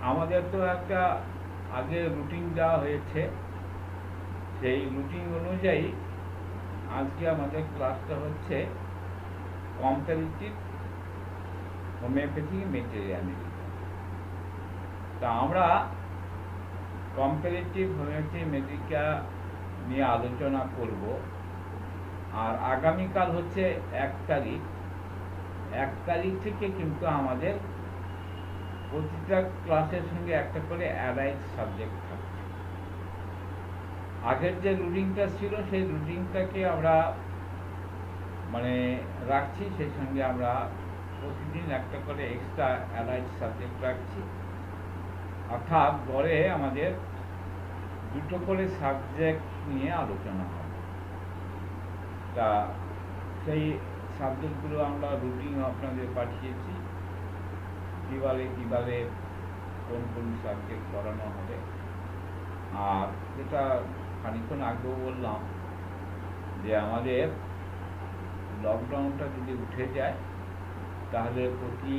আমাদের তো একটা আগে রুটিন দেওয়া হয়েছে, সেই রুটিন অনুযায়ী আজকে আমাদের ক্লাসটা হচ্ছে কম্পারেটিভ হোমিওপ্যাথি মেটেরিয়ালিটি। তা আমরা কম্পারেটিভ হোমিওপ্যাথি মেডিকা নিয়ে আলোচনা করব। আর আগামীকাল হচ্ছে 1 তারিখ। 1 তারিখ থেকে কিন্তু আমাদের প্রতিটা ক্লাসের সঙ্গে একটা করে অ্যালাইড সাবজেক্ট থাকছে। আগের যে রুটিনটা ছিল সেই রুটিনটাকে আমরা রাখছি, সেই সঙ্গে আমরা প্রতিদিন একটা করে এক্সট্রা অ্যালাইড সাবজেক্ট রাখছি। অর্থাৎ গড়ে আমাদের 2টো করে সাবজেক্ট নিয়ে আলোচনা হবে। তা সেই সাবজেক্টগুলো আমরা রুটিন আপনাদের পাঠিয়েছি, কীভাবে কোন কোন সাবজেক্ট পড়ানো হবে। আর যেটা খানিক্ষণ আগেও বললাম যে আমাদের লকডাউনটা যদি উঠে যায় তাহলে প্রতি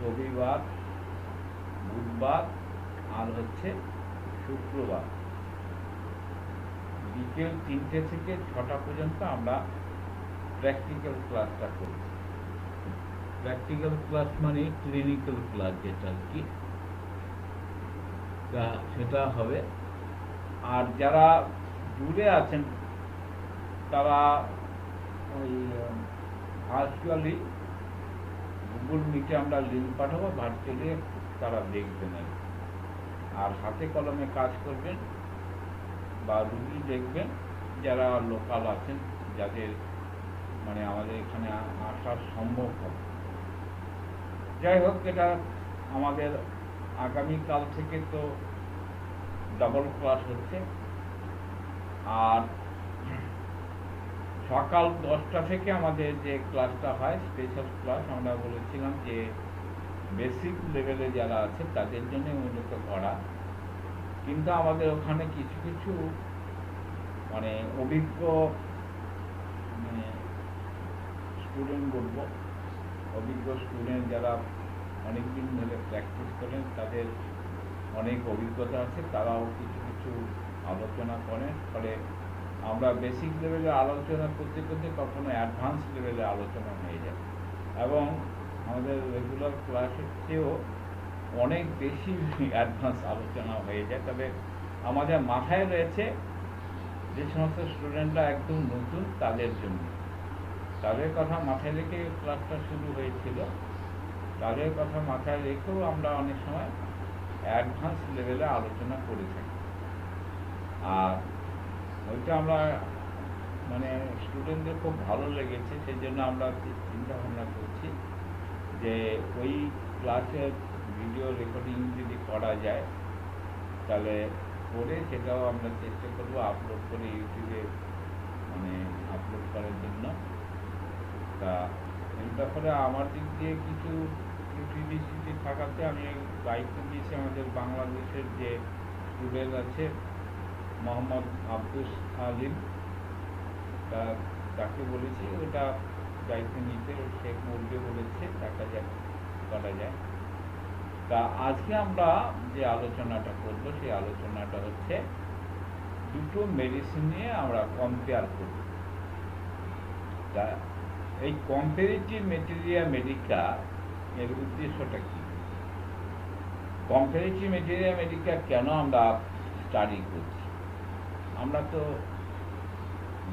রবিবার, বুধবার আর হচ্ছে শুক্রবার বিকেল 3টে থেকে 6টা পর্যন্ত আমরা প্র্যাকটিক্যাল ক্লাসটা করি। প্র্যাকটিক্যাল ক্লাস মানে ক্লিনিক্যাল ক্লাস যেটা আর কি, তা সেটা হবে। আর যারা দূরে আছেন তারা ওই ভার্চুয়ালি গুগল মিটে আমরা লিঙ্ক পাঠাবো, ভার্চুয়ালি তারা দেখবেন আর হাতে কলমে কাজ করবেন বা রুগী দেখবেন যারা লোকাল আছেন, যাদের আমাদের এখানে আসা সম্ভব হবে। যাই হোক, এটা আমাদের আগামীকাল থেকে তো ডাবল ক্লাস হচ্ছে। আর সকাল 10টা থেকে আমাদের যে ক্লাসটা হয় স্পেশাল ক্লাস, আমরা বলেছিলাম যে বেসিক লেভেলে যারা আছে তাদের জন্য মূলত করা, কিন্তু আমাদের ওখানে কিছু কিছু অভিজ্ঞ স্টুডেন্ট বলবো, অভিজ্ঞ স্টুডেন্ট যারা অনেকদিন ধরে প্র্যাকটিস করেন, তাদের অনেক অভিজ্ঞতা আছে, তারাও কিছু কিছু আলোচনা করেন। ফলে আমরা বেসিক লেভেলে আলোচনা করতে করতে কখনো অ্যাডভান্স লেভেলে আলোচনা হয়ে যায় এবং আমাদের রেগুলার ক্লাসের চেয়েও অনেক বেশি অ্যাডভান্স আলোচনা হয়ে যায়। তবে আমাদের মাথায় রয়েছে যে সমস্ত স্টুডেন্টরা একদম নতুন তাদের জন্য, তাদের কথা মাথায় রেখে ক্লাসটা শুরু হয়েছিল। তাদের কথা মাথায় রেখেও আমরা অনেক সময় অ্যাডভান্স লেভেলে আলোচনা করে থাকি। আর ওইটা আমরা স্টুডেন্টদের খুব ভালো লেগেছে, সেই জন্য আমরা চিন্তা ভাবনা করছি যে ওই ক্লাসের ভিডিও রেকর্ডিং যদি করা যায় তাহলে করে সেটাও আমরা চেষ্টা করবো আপলোড করে ইউটিউবে আপলোড করার জন্য। তা এই ব্যাপারে আমার দিক দিয়ে কিছু ত্রুটি থাকাতে আমি দায়িত্ব দিয়েছি আমাদের বাংলাদেশের যে স্টুডেন্ট আছে মোহাম্মদ আব্দুস আলিম, তাকে বলেছি ওটা দায়িত্ব নিতে, সে বলবে বলেছে, দেখা যাক করা যায়। তা আজকে আমরা যে আলোচনাটা করব সেই আলোচনাটা হচ্ছে 2টো মেডিসিন নিয়ে আমরা কম্পেয়ার করব। তা এই কম্পারেটিভ মেটেরিয়া মেডিকা এর উদ্দেশ্যটা কি? কম্পারেটিভ মেটেরিয়া মেডিকা কেন আমরা স্টাডি করছি? আমরা তো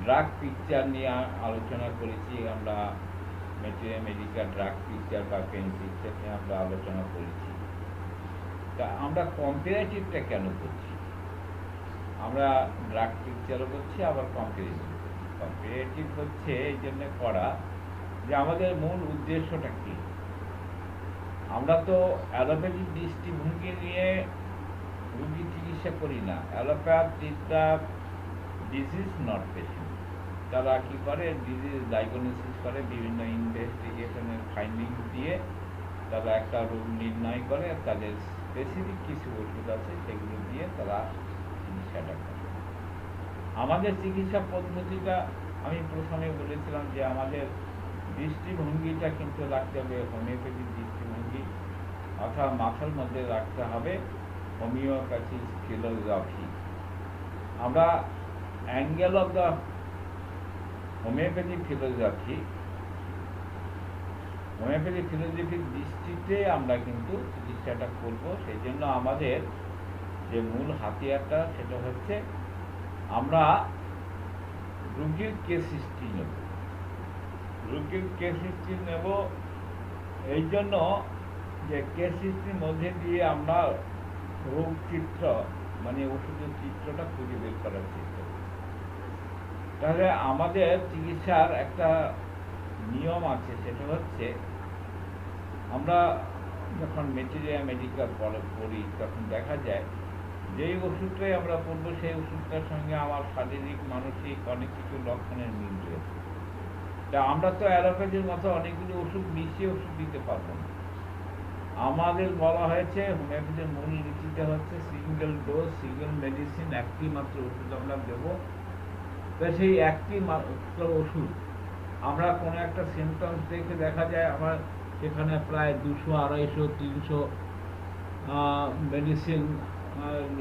ড্রাগ পিকচার নিয়ে আলোচনা করেছি, আমরা মেটেরিয়া মেডিকা ড্রাগ পিকচার বা পেন পিকচার নিয়ে আমরা আলোচনা করেছি। তা আমরা কম্পারেটিভটা কেন করছি? আমরা ড্রাগ পিকচারও করছি, আবার কম্পারেটিভ করছি। কম্পারেটিভ হচ্ছে এই জন্য করা যে আমাদের মূল উদ্দেশ্যটা কি। আমরা তো অ্যালোপ্যাথিক দৃষ্টিভঙ্গি নিয়ে রোগী চিকিৎসা করি না। Allopath is the disease not patient. তারা কী করে, ডিজিজ ডায়াগনোসিস করে, বিভিন্ন ইনভেস্টিগেশনের ফাইন্ডিং দিয়ে তারা একটা রোগ নির্ণয় করে, তাদের স্পেসিফিক কিছু ওষুধ আছে সেগুলো দিয়ে তারা চিকিৎসাটা করে। আমাদের চিকিৎসা পদ্ধতিটা আমি প্রথমে বলেছিলাম যে আমাদের দৃষ্টিভঙ্গিটা কিন্তু রাখতে হবে হোমিওপ্যাথিক দৃষ্টিভঙ্গি। অর্থাৎ মাথার মধ্যে রাখতে হবে হোমিওপ্যাথি ফিলোসফি। আমরা অ্যাঙ্গেল অফ দ্য হোমিওপ্যাথি ফিলোসফির দৃষ্টিতে আমরা কিন্তু চিকিৎসাটা করব। সেই জন্য আমাদের যে মূল হাতিয়ারটা সেটা হচ্ছে আমরা রোগীর কেস হিস্ট্রি নেব। এই জন্য যে কেস হিস্ট্রির মধ্যে দিয়ে আমরা রোগ চিত্র মানে ওষুধের চিত্রটা খুঁজে বের করার চেষ্টা করি। তাহলে আমাদের চিকিৎসার একটা নিয়ম আছে, সেটা হচ্ছে আমরা যখন মেডিকেল পড়ি তখন দেখা যায় যেই ওষুধটাই আমরা পড়বো সেই ওষুধটার সঙ্গে আমার শারীরিক মানসিক অনেক কিছু লক্ষণের মিল রয়েছে। তা আমরা তো অ্যালোপ্যাথির মতো অনেকগুলো ওষুধ মিশিয়ে ওষুধ দিতে পারবো না। আমাদের বলা হয়েছে হোমিওপ্যাথির মূল নীতিটা হচ্ছে সিঙ্গেল ডোজ, সিঙ্গেল মেডিসিন, একটি মাত্র ওষুধ আমরা দেবো। তো সেই একটি মাত্র ওষুধ আমরা কোনো একটা সিমটমস দেখে দেখা যায় আমার সেখানে প্রায় 200, 250, 300 মেডিসিন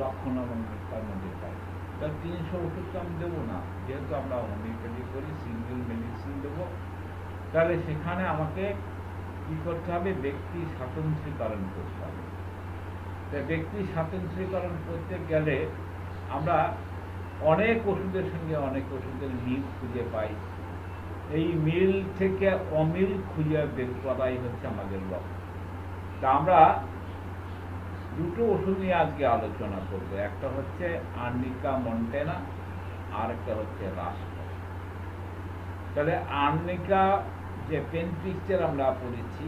লক্ষণ তার মধ্যে পাই। তার 300 ওষুধ তো আমি দেবো না, যেহেতু আমরা হোমিওপ্যাথি করি সিঙ্গেল মেডিসিন দেবো। তাহলে সেখানে আমাকে কী করতে হবে? ব্যক্তি স্বাতন্ত্র্যীকরণ করতে হবে। তাই ব্যক্তি স্বাতন্ত্র্যীকরণ করতে গেলে আমরা অনেক ওষুধের সঙ্গে অনেক ওষুধের মিল খুঁজে পাই। এই মিল থেকে অমিল খুঁজে বের করাই হচ্ছে আমাদের লক্ষ্য। তা আমরা দুটো ওষুধ নিয়ে আজকে আলোচনা করব। একটা হচ্ছে আর্নিকা মন্টেনা, আর একটা হচ্ছে রাষ্ট্র। তাহলে আর্নিকা যে পেন পিকচার আমরা পড়েছি,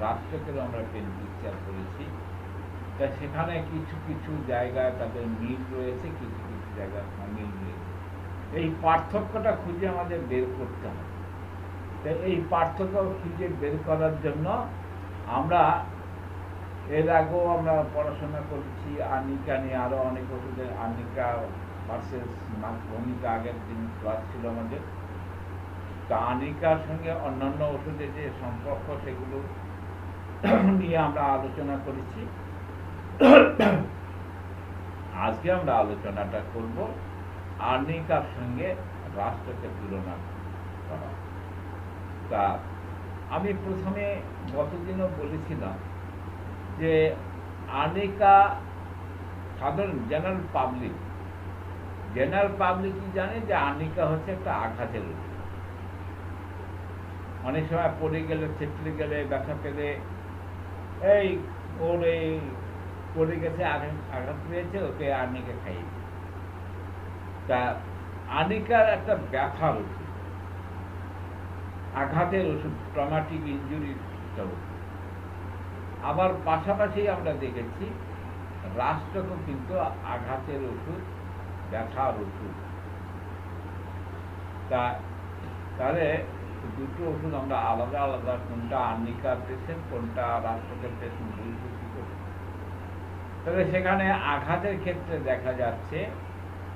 রাষ্ট্রকেও আমরা পেন পিকচার পড়েছি। তা সেখানে কিছু কিছু জায়গায় তাদের মিল রয়েছে, কিছু কিছু জায়গায় অমিল রয়েছে। এই পার্থক্যটা খুঁজে আমাদের বের করতে হবে। তাই এই পার্থক্য খুঁজে বের করার জন্য আমরা এর আগেও আমরা পড়াশোনা করেছি আর্নিকা নিয়ে, আরও অনেক ওষুধের আর্নিকা ভার্সেস ভূমিকা আগের দিন ক্লাস ছিল আমাদের। তা আর্নিকার সঙ্গে অন্যান্য ওষুধের যে সম্পর্ক সেগুলো নিয়ে আমরা আলোচনা করেছি। আজকে আমরা আলোচনাটা করব আর্নিকার সঙ্গে রাষ্ট্রকে তুলনা করা। তা আমি প্রথমে গতদিনও বলেছিলাম যে আর্নিকা সাধারণ জেনারেল পাবলিক জানে যে আর্নিকা হচ্ছে একটা আঘাতের ওষুধ। অনেক সময় পড়ে গেলে, ছেটলে গেলে, ব্যথা পেলে এই ওর এই পড়ে গেছে, আঘাত পেয়েছে, ওকে আর্নিকা খাইয়ে। তা আর্নিকার একটা ব্যথার ওষুধ, আঘাতের ওষুধ, ট্রমাটিক ইনজুরির ওষুধ। আবার পাশাপাশি আমরা দেখেছি রাষ্ট্রকও কিন্তু আঘাতের ওষুধ, ব্যথার ওষুধ। তাহলে দুটো ওষুধ আমরা আলাদা আলাদা, কোনটা আর্নিকার পেশেন্ট, কোনটা রাষ্ট্রকের পেশেন্ট বুঝবো কি করে? তবে সেখানে আঘাতের ক্ষেত্রে দেখা যাচ্ছে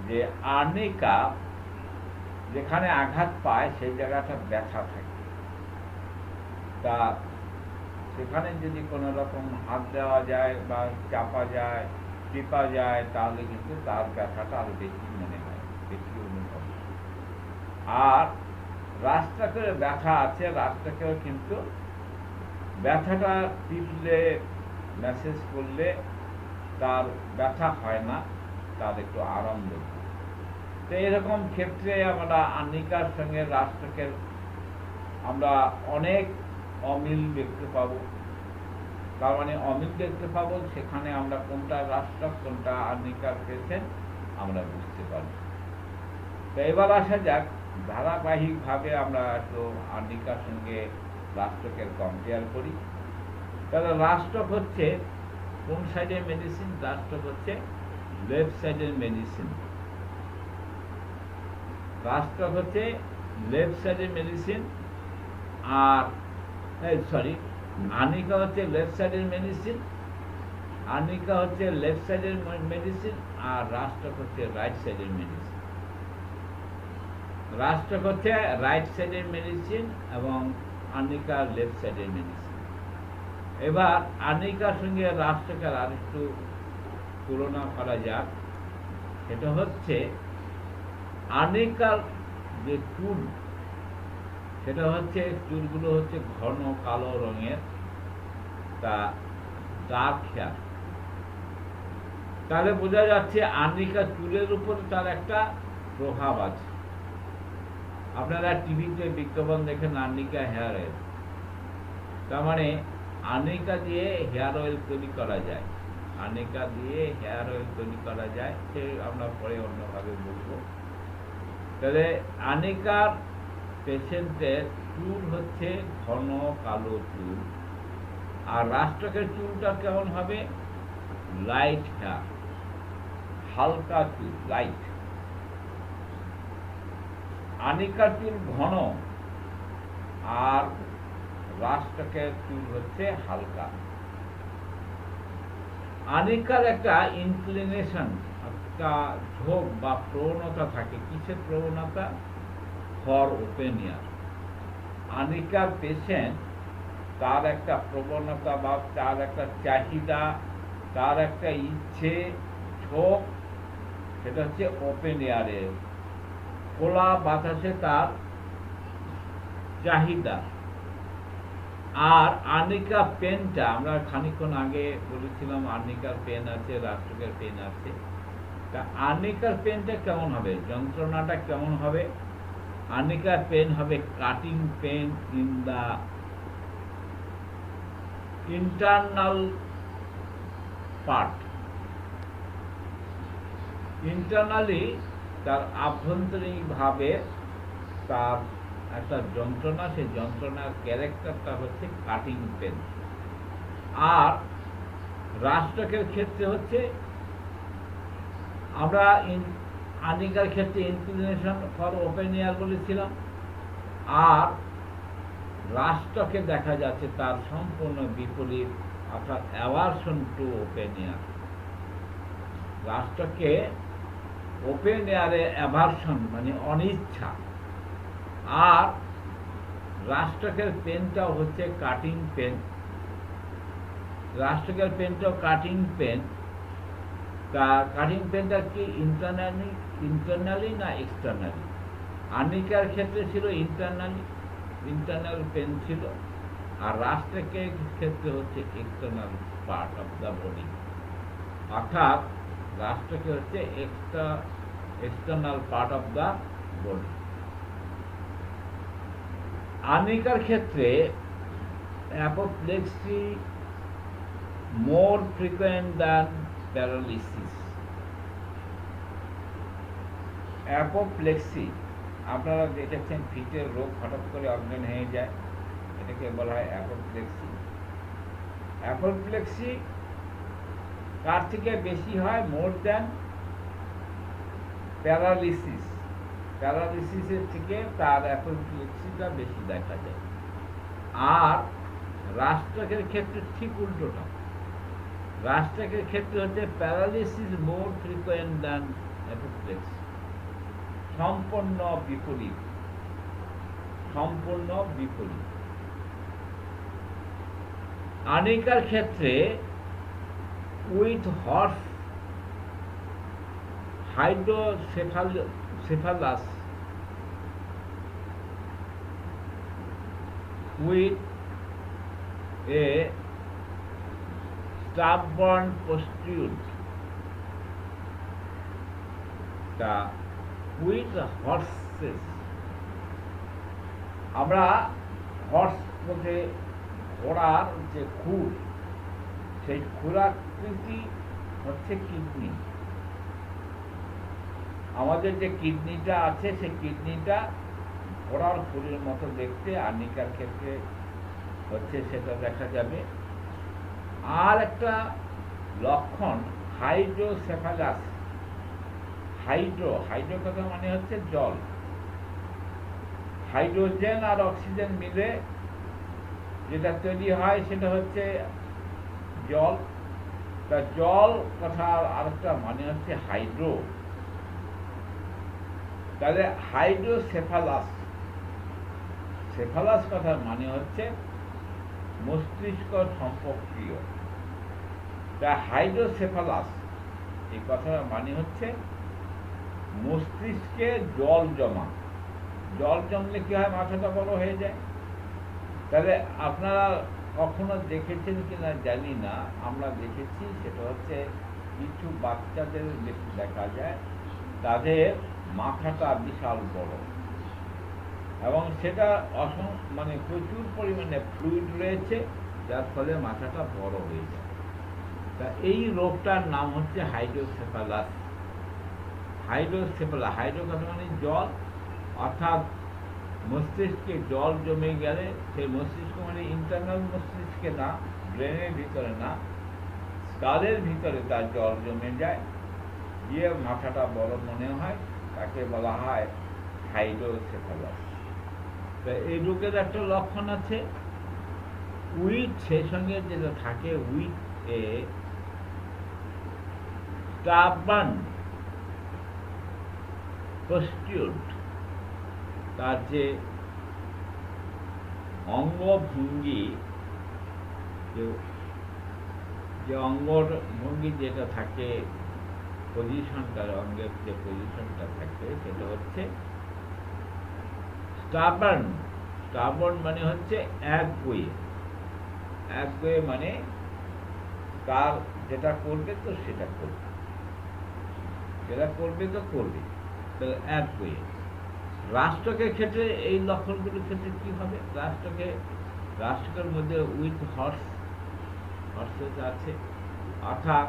যে আর্নিকা যেখানে আঘাত পায় সেই জায়গাটা ব্যথা থাকে। তা সেখানে যদি কোনো রকম হাত দেওয়া যায় বা চাপা যায়, টিপা যায়, তাহলে কিন্তু তার ব্যথাটা আরো বেশি মনে হয়, বেশি অনুভব। আর রাষ্ট্রকের ব্যথা আছে, রাষ্ট্রকেও কিন্তু ব্যথাটা টিপলে, মেসেজ করলে তার ব্যথা হয় না, তার একটু আরাম দেয়। তো এরকম ক্ষেত্রে আমরা আর্নিকার সঙ্গে রাষ্ট্রকের আমরা অনেক অমিল দেখতে পাবো। তার মানে অমিল দেখতে পাবো, সেখানে আমরা কোনটা রাষ্ট্রক, কোনটা আর্নিকার পেশেন্ট আমরা বুঝতে পারবো। তো এবার আসা যাক, ধারাবাহিকভাবে আমরা একটু আর্নিকার সঙ্গে রাষ্ট্রকের কম্পেয়ার করি। তাহলে রাষ্ট্রক হচ্ছে কোন সাইডের মেডিসিন? রাষ্ট্রক হচ্ছে লেফট সাইডের মেডিসিন। রাষ্ট্রক হচ্ছে লেফট সাইডের মেডিসিন, আর আর্নিকা হচ্ছে লেফট সাইডের মেডিসিন, আর রাষ্ট্রক হচ্ছে রাইট সাইডের মেডিসিন। রাষ্ট্রক হচ্ছে রাইট সাইডের মেডিসিন এবং আর্নিকা লেফট সাইডের মেডিসিন। এবার আর্নিকার সঙ্গে রাষ্ট্রকার আর একটু তুলনা করা যাক। সেটা হচ্ছে আর্নিকার যে চুল, সেটা হচ্ছে চুলগুলো হচ্ছে ঘন কালো রঙের, তা ডার্ক হেয়ার। তাহলে বোঝা যাচ্ছে আর্নিকার চুলের উপরে তার একটা প্রভাব আছে। আপনারা টিভিতে বিজ্ঞাপন দেখেন আর্নিকা হেয়ার অয়েল, তার মানে আর্নিকা দিয়ে হেয়ার অয়েল তৈরি করা যায়। আর্নিকা দিয়ে হেয়ার অয়েল তৈরি করা যায়, সে আমরা পরে অন্যভাবে বলবো। তাহলে আর্নিকার পেশেন্টের চুল হচ্ছে ঘন কালো চুল, আর রাষ্ট্রকের চুলটা কেমন হবে? লাইট হেয়ার, হালকা চুল, লাইট। আর্নিকার চুল ঘন আর রাষ্ট্রকের চুল হচ্ছে হালকা। আর্নিকার একটা ইনক্লিনেশন, একটা ঝোঁক বা প্রবণতা থাকে। কিসের প্রবণতা? For open air. আর্নিকার পেশেন্ট, তার একটা প্রবণতা বা তার একটা চাহিদা, তার একটা ইচ্ছে, ঝোঁক, সেটা হচ্ছে ওপেন এয়ারে, খোলা বাতাসে তার চাহিদা। আর আর্নিকা পেনটা, আমরা খানিকক্ষণ আগে বলেছিলাম আর্নিকার পেন আছে, রাষ্ট্রকের পেন আছে। তা আর্নিকার পেনটা কেমন হবে? যন্ত্রণাটা কেমন হবে? আর্নিকার পেন হবে cutting pain in the internal part. Internally তার আভ্যন্তরীণভাবে তার একটা যন্ত্রণা, সেই যন্ত্রণার ক্যারেক্টারটা হচ্ছে কাটিং পেন। আর রাষ্ট্রকের ক্ষেত্রে হচ্ছে, আমরা আর্নিকার ক্ষেত্রে ইনক্লিনেশন ফর ওপেন এয়ার বলেছিলাম, আর রাষ্ট্রকে দেখা যাচ্ছে তার সম্পূর্ণ বিপরীত, অর্থাৎ অ্যাভারশন টু ওপেন এয়ার। রাষ্ট্রকে ওপেন এয়ারে অ্যাভারশন মানে অনিচ্ছা, আর রাষ্ট্রকের পেনটাও হচ্ছে কাটিং পেন। রাষ্ট্রকের পেনটাও কাটিং পেন। তা কাটিং পেনটা কি ইন্টারনালি না এক্সটার্নালি? আর্নিকার ক্ষেত্রে ছিল ইন্টারনাল পেন ছিল, আর রাষ্ট্রকের ক্ষেত্রে হচ্ছে external part of the body, অর্থাৎ রাষ্ট্রকে হচ্ছে external part of the body. আর্নিকার ক্ষেত্রে apoplexy more frequent than paralysis. Apoplexy, আপনারা দেখেছেন ফিটের রোগ হঠাৎ করে অজ্ঞান হয়ে যায়, এটাকে বলা হয় অ্যাপোপ্লেক্সি। অ্যাপোপ্লেক্সি কার থেকে বেশি হয়? More than paralysis. প্যারালিসিসের থেকে তার অ্যাপোপ্লেক্সিটা বেশি দেখা যায়। আর রাষ্ট্রকের ক্ষেত্রে ঠিক উল্টোটা। রাষ্ট্রকের ক্ষেত্রে হচ্ছে প্যারালিসিস মোর ফ্রিকোয়েন্ট দ্যান অ্যাপোপ্লেক্সি। সম্পূর্ণ বিপরীত, সম্পূর্ণ বিপরীত। আর্নিকার ক্ষেত্রে with horse hydrocephalus with a stubborn posture. The with horses, আমরা হর্স বলতে ঘোড়ার যে খুর, সেই খুরাকৃতি হচ্ছে কিডনি। আমাদের যে কিডনিটা আছে, সেই কিডনিটা ঘোড়ার খুরের মতো দেখতে। আর্নিকার ক্ষেত্রে হচ্ছে সেটা দেখা যাবে। আর একটা লক্ষণ হাইড্রোসেফালাস। হাইড্রো কথা মানে হচ্ছে জল। হাইড্রোজেন আর অক্সিজেন মিলে যেটা তৈরি হয় সেটা হচ্ছে জল। তা জল কথার আরেকটা মানে হচ্ছে হাইড্রো। তাহলে হাইড্রোসেফালাস, সেফালাস কথার মানে হচ্ছে মস্তিষ্ক সম্পর্কীয়। তা হাইড্রোসেফালাস এই কথার মানে হচ্ছে মস্তিষ্কে জল জমা। জল জমলে কি হয়, মাথাটা বড় হয়ে যায়। তাহলে আপনারা কখনো দেখেছেন কিনা জানি না, আমরা দেখেছি, সেটা হচ্ছে কিছু বাচ্চাদের দেখা যায় তাদের মাথাটা বিশাল বড়, এবং সেটা মানে প্রচুর পরিমাণে ফ্লুইড রয়েছে, যার ফলে মাথাটা বড় হয়ে যায়। তা এই রোগটার নাম হচ্ছে হাইড্রোসেফালাস। হাইড্রো কথা মানে জল, অর্থাৎ মস্তিষ্কে জল জমে গেলে, সেই মস্তিষ্ক মানে ইন্টারনাল মস্তিষ্কে না, ব্রেনের ভিতরে না, স্কালের ভিতরে তার জল জমে যায়, গিয়ে মাথাটা বড় মনে হয়, তাকে বলা হয় হাইড্রোসেফালাস। তা এই রোগের একটা লক্ষণ আছে উইথ, সেই সঙ্গে যেটা থাকে উইথ এ স্টাবার্ন পস্টিউড, তার যে অঙ্গভঙ্গি, যে অঙ্গভঙ্গি যেটা থাকে, পজিশনটার, অঙ্গের যে পজিশনটা থাকে সেটা হচ্ছে স্টাবার্ন। স্টাবার্ন মানে হচ্ছে একগুয়ে, মানে তার যেটা করবে তো সেটা করবে, যেটা করবে তো করবে, তাহলে একগুয়ে। রাষ্ট্রকের ক্ষেত্রে এই লক্ষণগুলোর ক্ষেত্রে কি হবে? রাষ্ট্রকের মধ্যে উইথ হর্সেস আছে, অর্থাৎ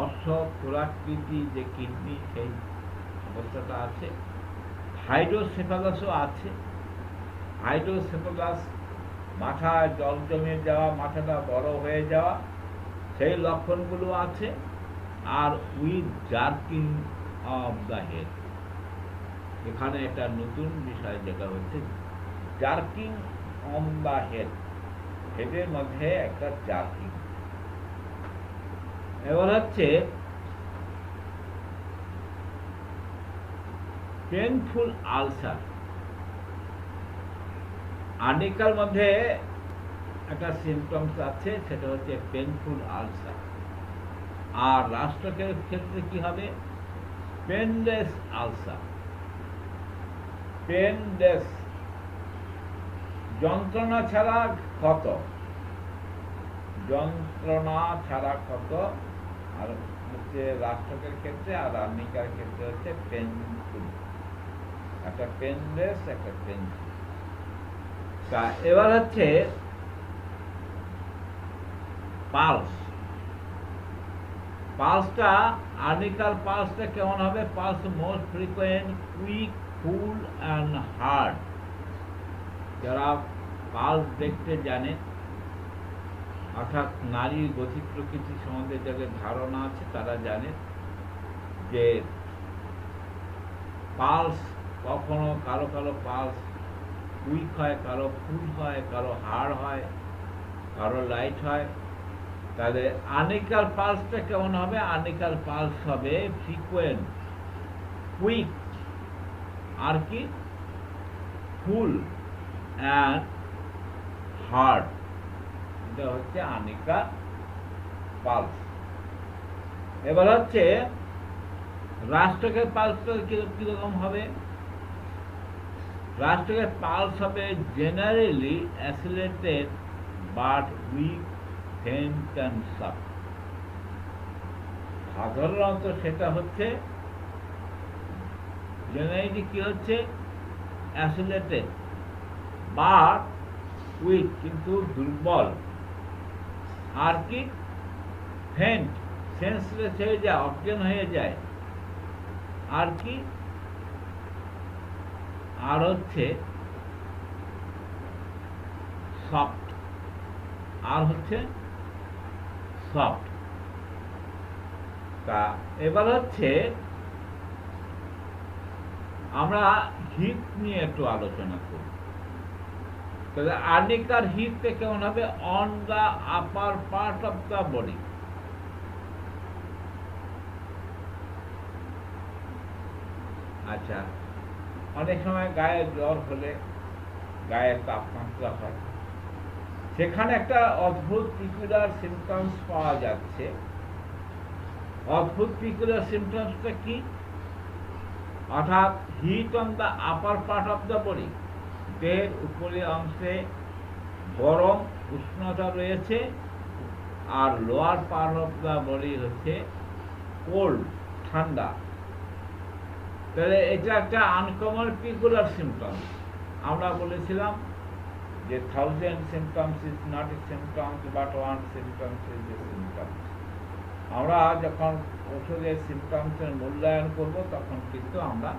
অশ্ব খোরাকৃতি যে কিডনি, সেই অবস্থাটা আছে। হাইড্রোসেফালাসও আছে। হাইড্রোসেফালাস মাথায় জল জমে যাওয়া, মাথাটা বড় হয়ে যাওয়া, সেই লক্ষণগুলো আছে। আর with jerking of the head, এখানে একটা নতুন বিষয় যেটা হচ্ছে জার্কিং অন দ্য হেড, হেডের মধ্যে একটা জার্কিং। এবার হচ্ছে পেনফুল আলসার। আর্নিকার মধ্যে একটা সিমটমস আছে, সেটা হচ্ছে পেনফুল আলসার। আর রাষ্ট্রকের ক্ষেত্রে কি হবে? Painless ulcer. পেনলেস, যন্ত্রণা ছাড়া ক্ষত, যন্ত্রণা ছাড়া ক্ষত। আর হচ্ছে রাষ্ট্রকের ক্ষেত্রে, আর আর্নিকার ক্ষেত্রে হচ্ছে পেনফুল, একটা পেনলেস, একটা পেনফুল। তা এবার হচ্ছে পালস। পালসটা, আর্নিকাল পালসটা কেমন হবে? Pulse most frequent, quick, full and hard. যারা পালস দেখতে জানে, অর্থাৎ নারীর গতি প্রকৃতি সম্বন্ধে যাদের ধারণা আছে, তারা জানে যে পালস কখনো কারো কারো পালস কুইক হয়, কারো ফুল হয়, কারো হার্ড হয়, কারো লাইট হয়। তাহলে আর্নিকাল পালসটা কেমন হবে? আর্নিকাল পালস হবে ফ্রিকোয়েন্ট, কুইক, আর কি ফুল অ্যান্ড হার্ড। এটা হচ্ছে আর্নিকাল পালস। এবার হচ্ছে রাষ্ট্রকের পালসটা কিরকম হবে? রাষ্ট্রকের পালস হবে generally accelerated but weak, faint and soft. সাধারণত সেটা হচ্ছে জেনারেলি কি হচ্ছে? অ্যাসিলেটেড বাট উইক, কিন্তু দুর্বল, আর কি ফেন্ট, সেন্সলেস হয়ে যায়, অজ্ঞান হয়ে যায়, আর কি, আর হচ্ছে সফট, আর হচ্ছে সফট। তা এবার হচ্ছে আমরা হিট নিয়ে একটু আলোচনা করি। তাহলে আর্নিকার হিটটা কেমন হবে? On the upper part of the body. আচ্ছা, অনেক সময় গায়ে জ্বর হলে গায়ের তাপমাত্রা হয়, সেখানে একটা অদ্ভুত পিকুলার সিমটমস পাওয়া যাচ্ছে। অদ্ভুত পিকুলার সিমটমসটা কি? অর্থাৎ heat on the upper part of the body, দেহের উপরের অংশে গরম উষ্ণতা রয়েছে, আর lower part of the body হচ্ছে কোল্ড, ঠান্ডা। তাহলে এটা একটা আনকমন পিকুলার সিমটমস। আমরা বলেছিলাম যে 1000 symptoms is not a symptoms but one symptom is a symptom। আমরা যখন ওষুধের সিমটমসের মূল্যায়ন করব তখন কিন্তু আমরা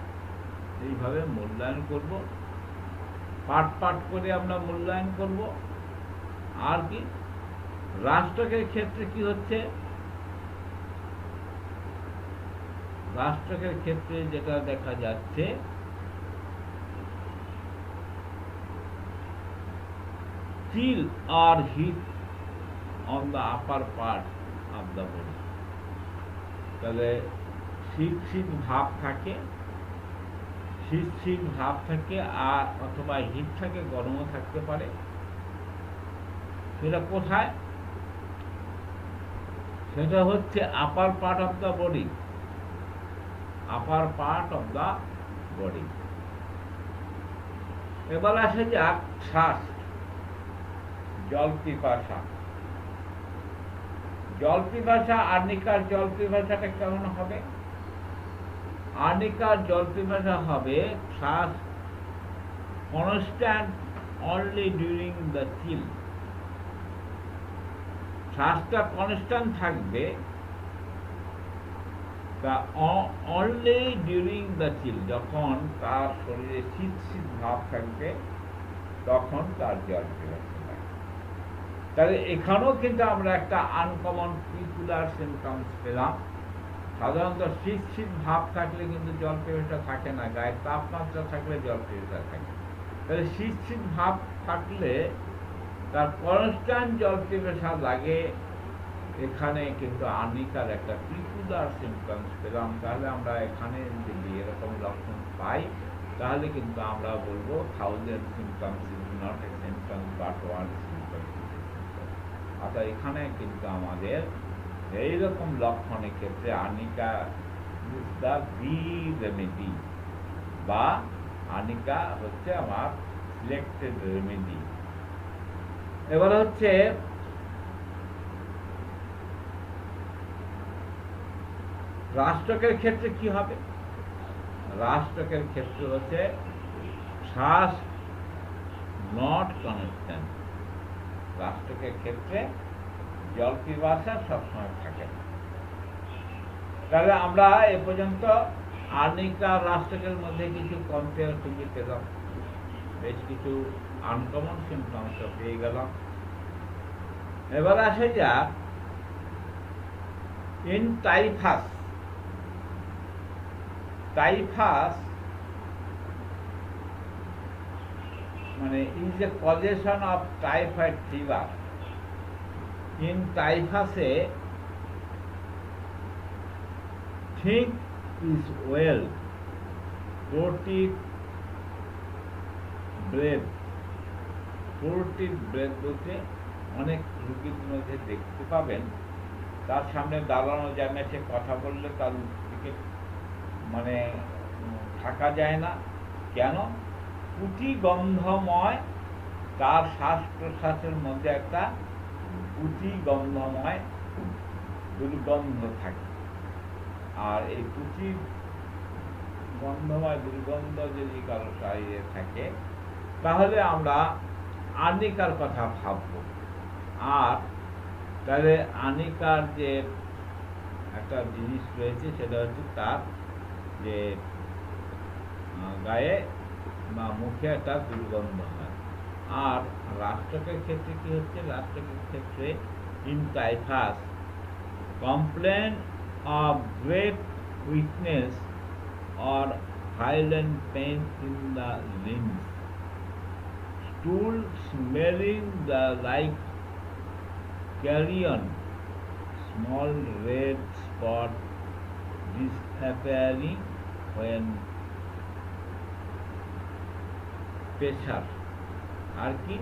এইভাবে মূল্যায়ন করব, পার্ট পার্ট করে আমরা মূল্যায়ন করব। আর কি রাষ্ট্রকের ক্ষেত্রে কি হচ্ছে? রাষ্ট্রকের ক্ষেত্রে যেটা দেখা যাচ্ছে, chill or heat on the upper part of the body। তাহলে শীত শীত ভাব থাকে, শীত শীত ভাব থাকে, আর অথবা হিট থাকে, গরমও থাকতে পারে। সেটা কোথায়? সেটা হচ্ছে আপার part of the body, upper part of the body. এবার আসে যাক শ্বাস, জল পিপাসা। জল পিপাসা, আর্নিকার জল পিপাসাটা কেমন হবে? আর্নিকার জল পিপাসা হবে শ্বাস constant only during the chill. শ্বাসটা কনস্ট্যান্ট থাকবে তা অনলি ডিউরিং দ্য চিল, যখন তার শরীরে শীত শীত ভাব থাকবে তখন তার জল পিপাসা। তাহলে এখানেও কিন্তু আমরা একটা আনকমন পিকুলার সিমটমস পেলাম। সাধারণত শীত শীত ভাব থাকলে কিন্তু জল পিপাসা থাকে না, গায়ের তাপমাত্রা থাকলে জল পিপাসা থাকে। তাহলে শীত শীত ভাব থাকলে তার কনস্ট্যান্ট জল পিপাসা লাগে, এখানে কিন্তু আর্নিকার একটা পিকুলার সিমটমস পেলাম। তাহলে আমরা এখানে যদি এরকম লক্ষণ পাই তাহলে কিন্তু আমরা বলবো 1000 symptoms is not a symptom but one symptom। অর্থাৎ এখানে কিন্তু আমাদের এইরকম লক্ষণের ক্ষেত্রে arnica is the B remedy, বা আর্নিকা হচ্ছে আমার সিলেক্টেড রেমেডি। এবার হচ্ছে রাষ্ট্রকের ক্ষেত্রে কি হবে? রাষ্ট্রকের ক্ষেত্রে হচ্ছে শ্বাস নট কনস্ট্যান্ট। রাষ্ট্রকের ক্ষেত্রে জল পিপাসা সবসময় থাকে না। তাহলে আমরা এ পর্যন্ত আর্নিকা রাষ্ট্রকের মধ্যে কিছু কম্পেয়ার খুঁজে পেলাম, বেশ কিছু আনকমন সিমটমস পেয়ে গেলাম। এবার আসে যাক ইন টাইফাস। টাইফাস মানে is a causation of typhoid fever. In টাইফাসে think is well, putrid breath. Putrid breath বলতে অনেক রুগীর মধ্যে দেখতে পাবেন তার সামনে দাঁড়ানো যায় না, সে কথা বললে তার দিকে মানে থাকা যায় না। কেন? পুঁটি গন্ধময়, তার শ্বাস প্রশ্বাসের মধ্যে একটা পুঁটি গন্ধময় দুর্গন্ধ থাকে। আর এই পুঁটি গন্ধময় দুর্গন্ধ যদি কারো শরীরে থাকে তাহলে আমরা আর্নিকার কথা ভাববো। আর তাহলে আর্নিকার যে একটা জিনিস রয়েছে সেটা হচ্ছে তার যে গায়ে বা মুখে একটা দুর্গন্ধ হয়। আর রাষ্ট্রকের ক্ষেত্রে কি হচ্ছে? রাষ্ট্রকের ক্ষেত্রে in typhus complain of great weakness or violent pain in the limbs, stool smelling like carrion, small red spot disappearing when pressure। আর কি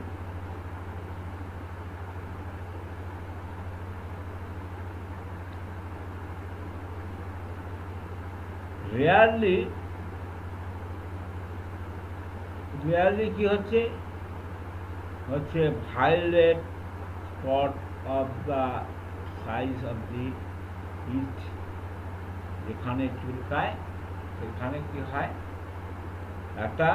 রেয়ারলি কি হচ্ছে হচ্ছে violet spot of the size of the it, যেখানে চুলকায় সেখানে কি হয়, একটা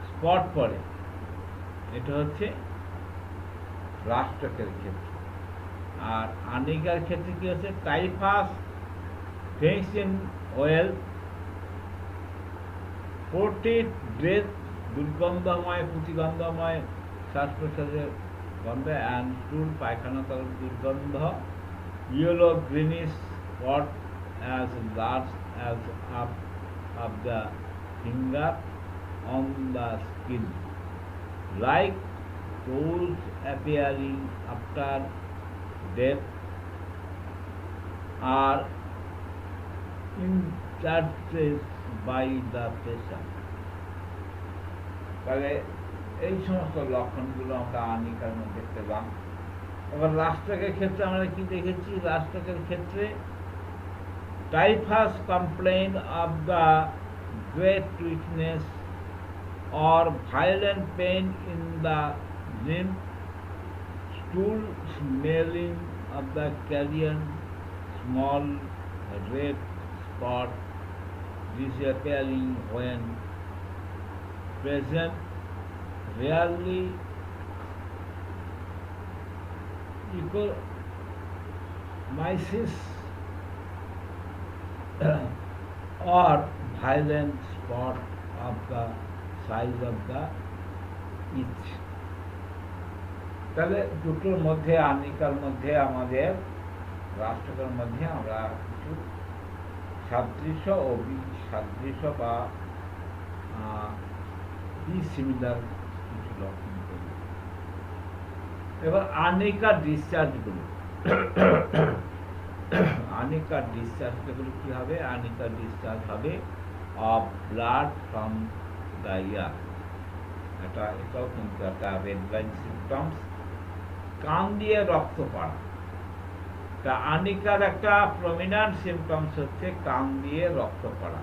স্পট পড়ে। এটা হচ্ছে রাষ্ট্রকের ক্ষেত্রে। আর আনিকার ক্ষেত্রে কি হচ্ছে, টাইফাস ফেন্সিন ওয়েল পোর্টেড ড্রেস, দুর্গন্ধময় প্রতিগন্ধময় শ্বাস প্রশ্বাসের গন্ধ, অ্যান্ড স্টুল পায়খানা তরল দুর্গন্ধ, yellow greenish spot as large as up of the finger on the skin, like those appearing after death, are interpreted by the patient. তাহলে এই সমস্ত লক্ষণগুলো আমরা আনিকার মধ্যে পেলাম। এবার রাষ্ট্রকের ক্ষেত্রে আমরা কি দেখেছি, রাষ্ট্রকের ক্ষেত্রে typhus complain of the great weakness or violent pain in the limb, stool smelling of the carrion, small red spot disappearing when present, rarely ecomysis or violent spot of the size of the itch. তাহলে দুটোর মধ্যে, আনিকার মধ্যে আমাদের রাষ্ট্রকের মধ্যে আমরা কিছু সাদৃশ্য ও বিসাদৃশ্য বা ডিসিমিলার কিছু লক্ষণ করি। এবার আনিকার ডিসচার্জগুলো আনিকার ডিসচার্জগুলো কি হবে, আনিকার ডিসচার্জ হবে of blood from the year. এটাও কিন্তু একটা রেড লাইন সিমটমস। কান দিয়ে রক্ত পড়া, তা আনিকার একটা প্রমিনেন্ট সিমটমস হচ্ছে কান দিয়ে রক্ত পড়া।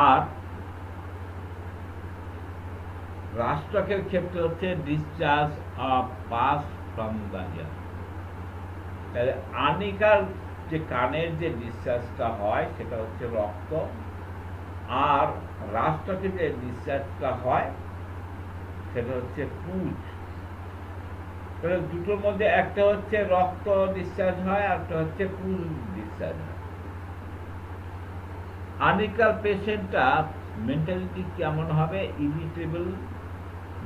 আর রাষ্ট্রকের ক্ষেত্রে হচ্ছে discharge of past form the year. তাহলে আনিকার যে কানের যে ডিসচার্জটা হয় সেটা হচ্ছে রক্ত, আর রাষ্ট্রকে যে ডিসচার্জটা হয় সেটা হচ্ছে পুজ। তাহলে দুটোর মধ্যে একটা হচ্ছে রক্ত ডিসচার্জ হয়, আর একটা হচ্ছে পুজ ডিসচার্জ হয়। আনিকার পেশেন্টটা মেন্টালিটি কেমন হবে, irritable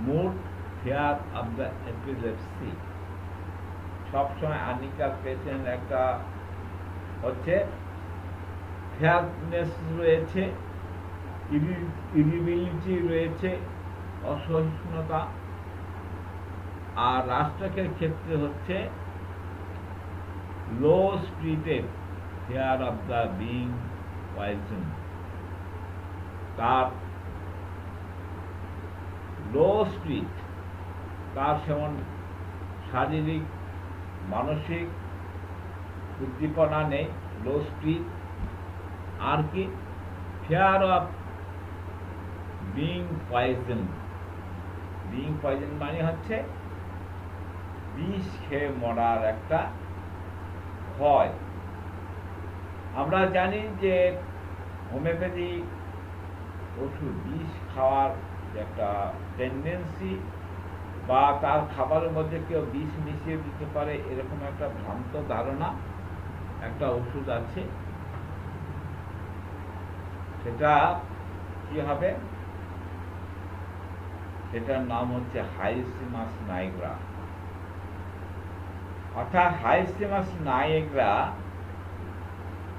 mood, fear of the epilepsy. সবসময় আনিকার পেশেন্ট একটা হচ্ছে ফেয়ারনেস রয়েছে, ইরিবিলিটি রয়েছে, অসহিষ্ণুতা। আর রাষ্ট্রকের ক্ষেত্রে হচ্ছে low spirited, fear of the being poison. তার লো স্পিরিট, তার যেমন শারীরিক মানসিক উদ্দীপনা নেই, লো স্পিরিট। আর কি, fear of being poison. Being poison মানে হচ্ছে বিষ খেয়ে মরার একটা ভয়। আমরা জানি যে হোমিওপ্যাথি ওষুধ বিষ খাওয়ার একটা টেন্ডেন্সি, বা তার খাবারের মধ্যে কেউ বিষ মিশিয়ে দিতে পারে, এরকম একটা ভ্রান্ত ধারণা একটা ওষুধ আছে। সেটা কি হবে, সেটার নাম হচ্ছে হাইসিমাস নাইগ্রা। অর্থাৎ হাইসিমাস নাইগ্রা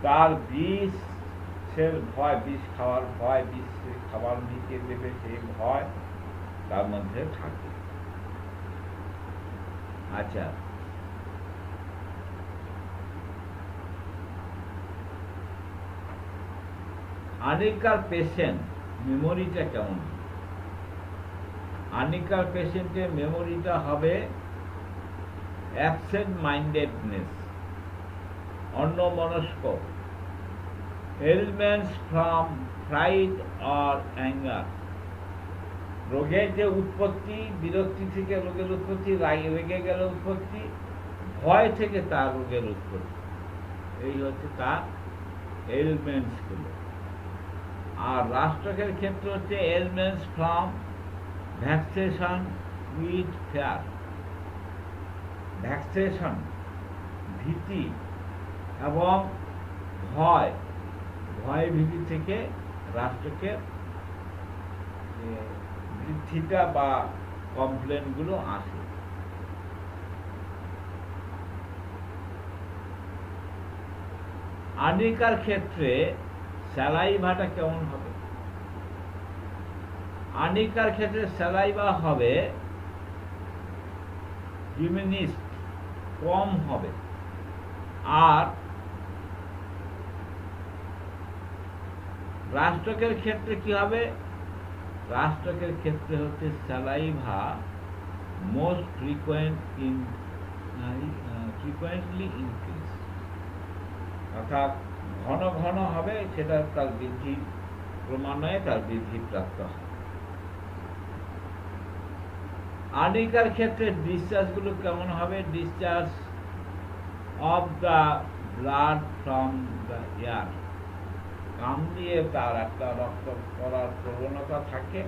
তার বিষের ভয়, বিষ খাওয়ার ভয়, বিষ খাবার মিশিয়ে দেবে সেই ভয় তার মধ্যে থাকে। আচ্ছা, আনিকার পেশেন্ট মেমোরিটা কেমন? আনিকার পেশেন্টের মেমোরিটা হবে অ্যাবসেন্ট মাইন্ডেডনেস, অন্যমনস্ক, elements from fruit or anger. রোগের যে উৎপত্তি, বিরক্তি থেকে রোগের উৎপত্তি, রেগে গেলে উৎপত্তি, ভয় থেকে তার রোগের উৎপত্তি, এই হচ্ছে তার এলিমেন্টসগুলো। আর রাষ্ট্রকের ক্ষেত্রে হচ্ছে এলিমেন্টস ফ্রম ভ্যাক্সেশন উইথ ফেয়ার। ভ্যাক্সেশন ভীতি এবং ভয়, ভয় ভীতি থেকে রাষ্ট্রকের বৃদ্ধিটা বা কমপ্লেনগুলো আসে। আনিকার ক্ষেত্রে স্যালাইভাটা কেমন হবে? আনিকার ক্ষেত্রে স্যালাইভা হবে ডিমিনিশড, কম হবে। আর রাষ্ট্রকের ক্ষেত্রে কি হবে? রাষ্ট্রকের ক্ষেত্রে হচ্ছে স্যালাইভা মোস্ট ফ্রিকোয়েন্টলি ইনক্রিজ, অর্থাৎ ঘন ঘন হবে, সেটা তার বৃদ্ধি ক্রমান্বয়ে তার বৃদ্ধি প্রাপ্ত হয়। আনিকার ক্ষেত্রে ডিসচার্জগুলো কেমন হবে? Discharge of the blood from the air, কান দিয়ে তার একটা রক্ত পড়ার প্রবণতা থাকে।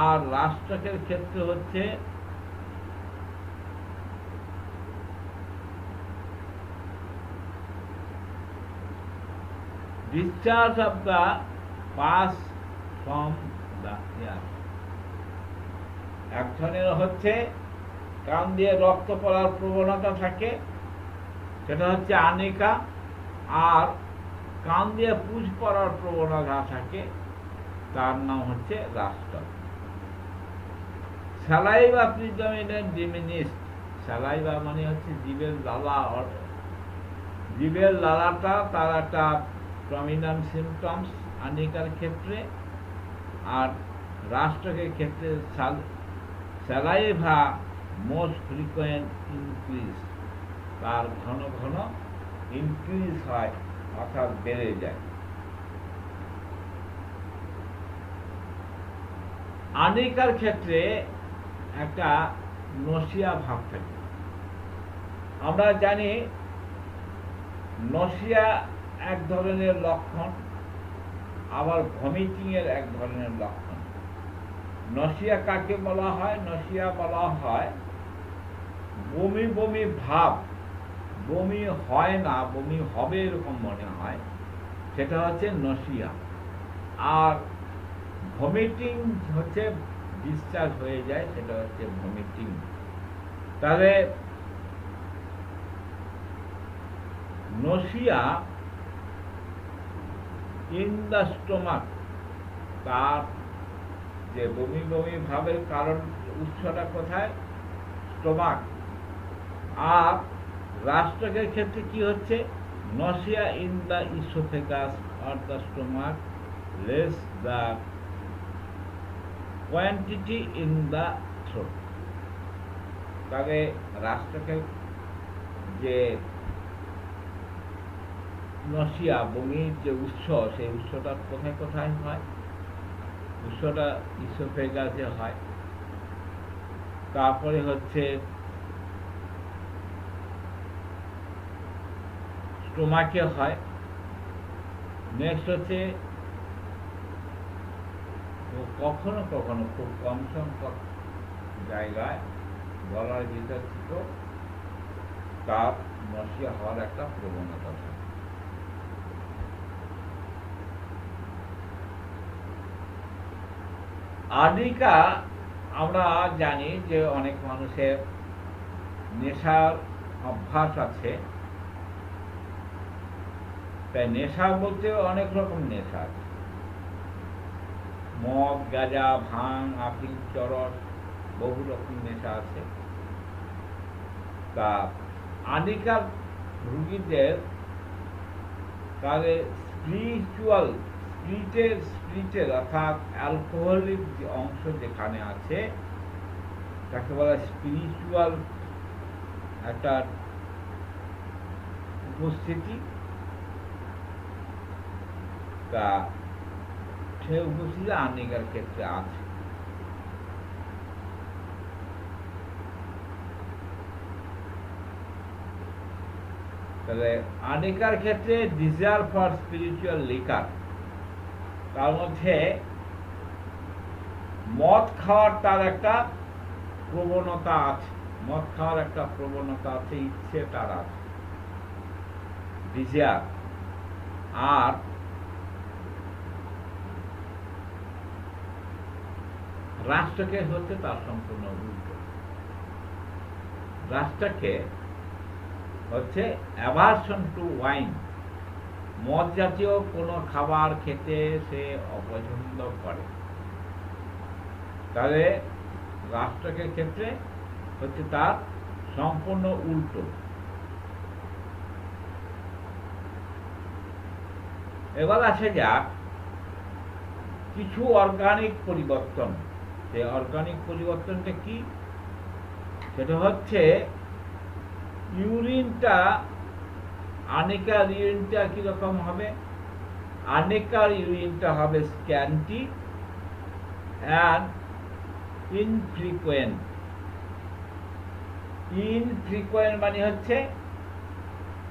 আর রাষ্ট্রকের ক্ষেত্রে হচ্ছে discharge of the past form the air. এক ধরনের হচ্ছে কান দিয়ে রক্ত পড়ার প্রবণতা থাকে, সেটা হচ্ছে আনিকা। আর কান দিয়ে পুজ পড়ার প্রবণতা থাকে, তার নাম হচ্ছে রাষ্ট্রক। স্যালাইভা প্রিডমিনেন্ট ডিমিনিশড, স্যালাইভা মানে হচ্ছে জীবের লালা, জীবের লালাটা তার একটা প্রমিনেন্ট সিমটমস আনিকার ক্ষেত্রে। আর রাষ্ট্রকের ক্ষেত্রে স্যালাইভা মোস্ট ফ্রিকোয়েন্ট ইনক্রিজ, তার ঘন ঘন ইনক্রিজ হয়, অর্থাৎ বেড়ে যায়। আনিকার ক্ষেত্রে একটা নসিয়া ভাব থাকে। আমরা জানি নসিয়া এক ধরনের লক্ষণ, আবার ভমিটিং এর এক ধরনের লক্ষণ। নসিয়া কাকে বলা হয়? নসিয়া বলা হয় বমি বমি ভাব, বমি হয় না, বমি হবে এরকম মনে হয়, সেটা হচ্ছে নসিয়া। আর ভমিটিং হচ্ছে ডিসচার্জ হয়ে যায়, সেটা হচ্ছে ভমিটিং। তাহলে নসিয়া ইন দ্য স্টোমাক, তার যে বমি বমি ভাবের কারণ, উৎসটা কোথায়? স্টোমাক। আর রাষ্ট্রকের ক্ষেত্রে কি হচ্ছে? Nausea in the oesophagus or the stomach, less the quantity in the throat. তবে রাষ্ট্রকের যে নসিয়া, বমির যে উৎস, সেই উৎসটা কোথায় কোথায় হয়? উৎসটা ইসোফেগাসে হয়, তারপরে হচ্ছে স্টোমাকে হয়, নেক্সট হচ্ছে কখনো কখনো খুব কম সংখ্যক জায়গায় গলার ভিতর থেকে তার নসিয়া হওয়ার একটা প্রবণতা থাকে। আনিকা আমরা জানি যে অনেক মানুষের নেশার অভ্যাস আছে। তাই নেশা বলতে অনেক রকম নেশা আছে, মদ, গাঁজা, ভাং, আফিম, চরস, বহু রকম নেশা আছে। তা আনিকার রুগীদের তাদের স্পিরিটের অর্থাৎ অ্যালকোহলিক যে অংশ যেখানে আছে তাকে বলা স্পিরিচুয়াল একটা উপস্থিতি। তা সে উপস্থিতি আর্নিকার ক্ষেত্রে আছে। তাহলে আর্নিকার ক্ষেত্রে ডিজায়ার ফর স্পিরিচুয়াল লিকার, তার মধ্যে মদ খাওয়ার তার একটা প্রবণতা আছে, মদ খাওয়ার একটা প্রবণতা আছে, ইচ্ছে তার আছে, ডিজায়ার। আর রাষ্ট্রকে হচ্ছে তার সম্পূর্ণ উল্টো। রাষ্ট্রকে হচ্ছে অ্যাভারশন টু ওয়াইন, মদ জাতীয় কোনো খাবার খেতে সে অপছন্দ করে। তাহলে রাষ্ট্রকের ক্ষেত্রে হচ্ছে তার সম্পূর্ণ উল্টো। এবার আসে যাক কিছু অর্গানিক পরিবর্তন। সেই অর্গানিক পরিবর্তনটা কি? সেটা হচ্ছে ইউরিনটা, আর্নিকার ইউরিনটা কিরকম হবে? আর্নিকার ইউরিনটা হবে স্ক্যান্টি অ্যান্ড ইনফ্রিকুয়েন্ট। ইনফ্রিকুয়েন্ট মানে হচ্ছে,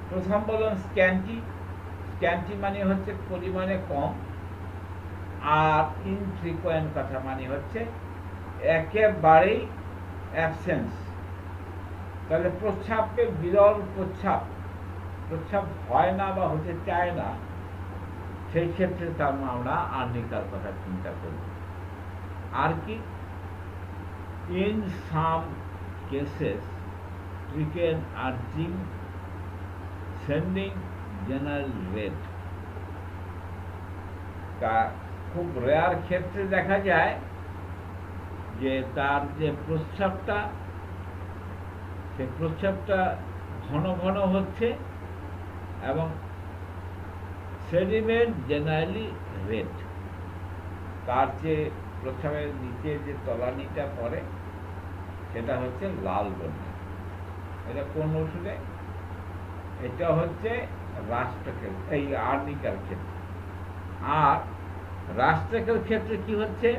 প্রথম বলুন স্ক্যান্টি, স্ক্যান্টি মানে হচ্ছে পরিমাণে কম, আর ইনফ্রিকুয়েন্ট কথা মানে হচ্ছে একেবারেই অ্যাবসেন্স। তাহলে প্রস্রাবকে বিরল প্রস্রাব হয় না বা হতে চায় না, সেই ক্ষেত্রে তার আমরা আর্নিকার কথা চিন্তা করি। আর কি? In some cases we can urging sending general rate। তা খুব রেয়ার ক্ষেত্রে দেখা যায় যে তার যে প্রস্রাবটা, সে প্রস্রাবটা ঘন ঘন হচ্ছে এবং সেডিমেন্ট জেনারেলি রেড, তার যে প্রস্রাবের নিচে যে তলানিটা পড়ে সেটা হচ্ছে লাল বর্ণের। এটা কোন ওষুধে? এটা হচ্ছে রাষ্ট্রকের, এই আর্নিকার ক্ষেত্রে। আর রাষ্ট্রকের ক্ষেত্রে কি হচ্ছে?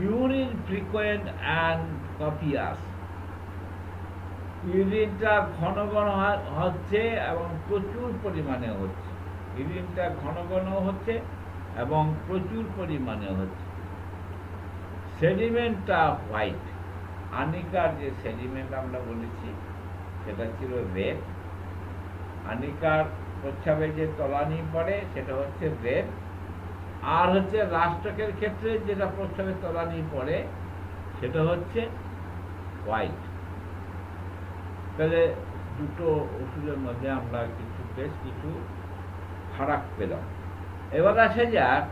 Urine frequent and copious. ইউরিনটা ঘন ঘন হচ্ছে এবং প্রচুর পরিমাণে হচ্ছে। ইউরিনটা ঘন ঘন হচ্ছে এবং প্রচুর পরিমাণে হচ্ছে। সেডিমেন্টটা হোয়াইট। আর্নিকার যে সেডিমেন্ট আমরা বলেছি সেটা ছিল রেড। আর্নিকার প্রস্রাবে যে তলানি পড়ে সেটা হচ্ছে রেড। আর হচ্ছে রাষ্ট্রকের ক্ষেত্রে যেটা প্রস্রাবে তলানি পড়ে সেটা হচ্ছে হোয়াইট। তাহলে দুটো ওষুধের মধ্যে আমরা কিছু ফারাক পেলাম। এবার আসা যাক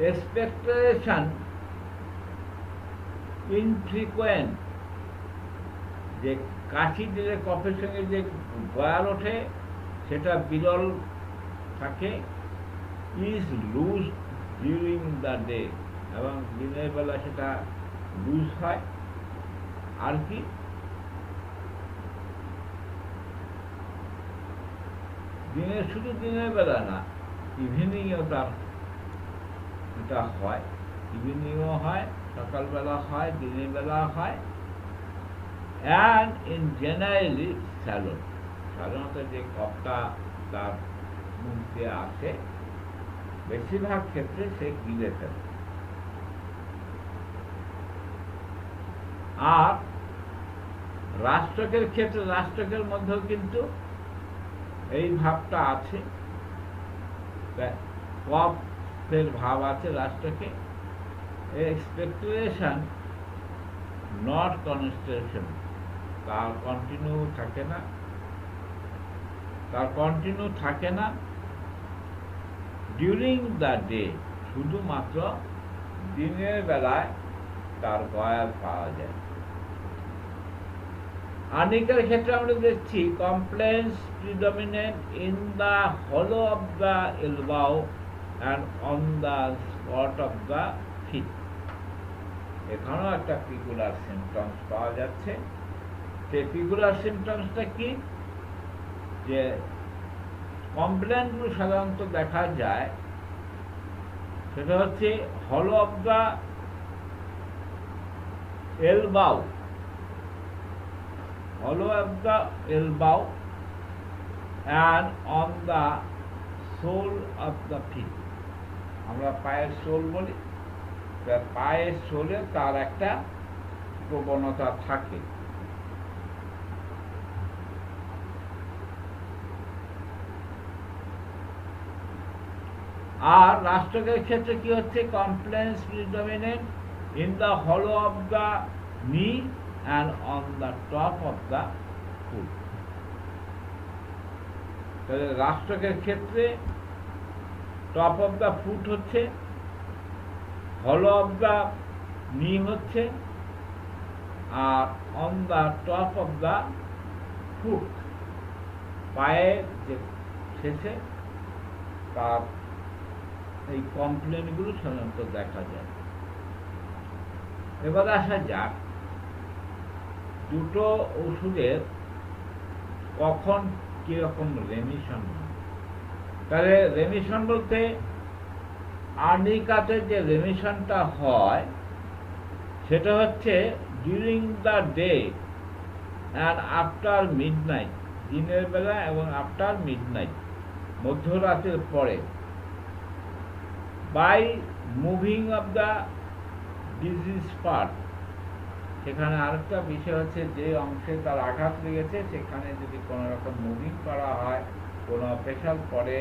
এক্সপেক্টেশন ইনফ্রিকুয়েন্ট। যে কাশি দিলে কফের সঙ্গে যে গয়াল ওঠে সেটা বিরল থাকে, is lose during the day, এবং দিনের বেলা সেটা লুজ হয়। আর কি? শুধু দিনের বেলা না, ইভিনিংয়েও তার এটা হয়, ইভিনিংও হয়, সকালবেলা হয়, দিনের বেলা হয়। অ্যান্ড ইন জেনারেলি স্যালন, সাধারণত যে কফটা তার মুখ দিয়ে আসে বেশিরভাগ ক্ষেত্রে সে গিলে ফেলে। আর রাষ্ট্রকের ক্ষেত্রে, রাষ্ট্রকের মধ্যেও কিন্তু এই ভাবটা আছে, কফের ভাব আছে রাষ্ট্রকে। এক্সপেক্টেশন নট কনস্টেশন, তার কন্টিনিউ থাকে না, ডিউরিং দ্য ডে, শুধুমাত্র দিনের বেলায় তার গয়াল পাওয়া যায়। আর্নিকার ক্ষেত্রে আমরা দেখছি complaints predominant in the hollow of the elbow and on the spot of the feet. এখানেও একটা পিকুলার সিমটমস পাওয়া যাচ্ছে। সেই পিকুলার সিমটমসটা কি, যে কমপ্লেন্টগুলো সাধারণত দেখা যায় সেটা হচ্ছে hollow of the elbow, hollow of the elbow and on the sole of the feet। আমরা পায়ের সোল বলি, পায়ের সোলে তার একটা প্রবণতা থাকে। আর রাষ্ট্রকের ক্ষেত্রে কি হচ্ছে, compliance predominant in the hollow of the নি and on the top of the foot। তাহলে রাষ্ট্রকের ক্ষেত্রে টপ অফ দ্য ফুট হচ্ছে, হলো অফ দ্য নি হচ্ছে, আর on the top of the foot পায়ের যে শেষে তার এই কমপ্লেনগুলো সাধারণত দেখা যায়। এবার আসা যাক দুটো ওষুধের কখন কিরকম রেমিশন হয়। তাহলে রেমিশন বলতে আর্নিকাতে যে রেমিশনটা হয় সেটা হচ্ছে during the day and after midnight, দিনের বেলা এবং আফটার মিডনাইট, মধ্যরাতের পরে, by moving of the disease part. সেখানে আরেকটা বিষয় হচ্ছে যে অংশে তার আঘাত লেগেছে সেখানে যদি কোনো রকম মুভিং করা হয়, কোনো প্রেশার করে,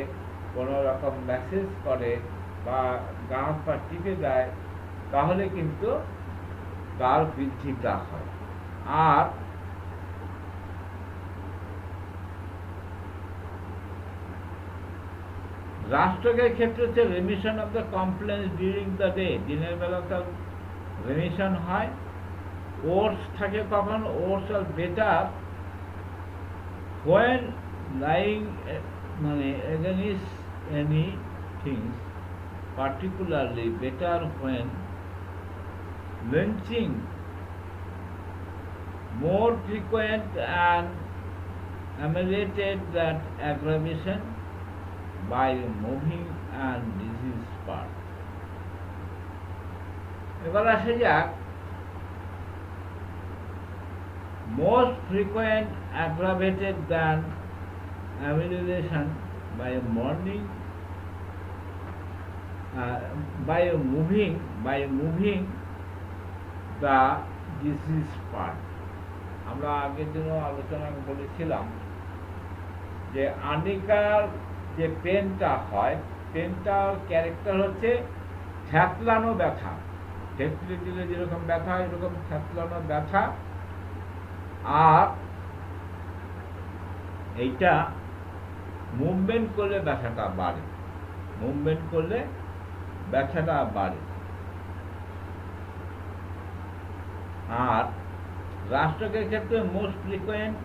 কোনো রকম ম্যাসেজ করে বা গা হাত পা টিপে দেয়, তাহলে কিন্তু তার বৃদ্ধিটা হয়। আর রাষ্ট্রকের ক্ষেত্রে হচ্ছে remission of the complaints during the day, দিনের বেলা তার রেমিশন হয়। ওর্স থাকে কখন, worse are better when lying মানে against any things, particularly better when lynching more frequent and ameliorated that aggravation by moving and disease part। এবার আসা যাক most frequent aggravated than amelioration by morning by moving the disease part। আমরা আগের দিন আলোচনা করেছিলাম যে আর্নিকার যে পেনটা হয়, পেনটার ক্যারেক্টার হচ্ছে থ্যাতলানো ব্যথা, থেতলে দিলে যেরকম ব্যথা এরকম থ্যাতলানো ব্যথা। আর এইটা মুভমেন্ট করলে ব্যথাটা বাড়ে, মুভমেন্ট করলে ব্যথাটা বাড়ে। আর রাষ্ট্রকের ক্ষেত্রে মোস্ট ফ্রিকোয়েন্ট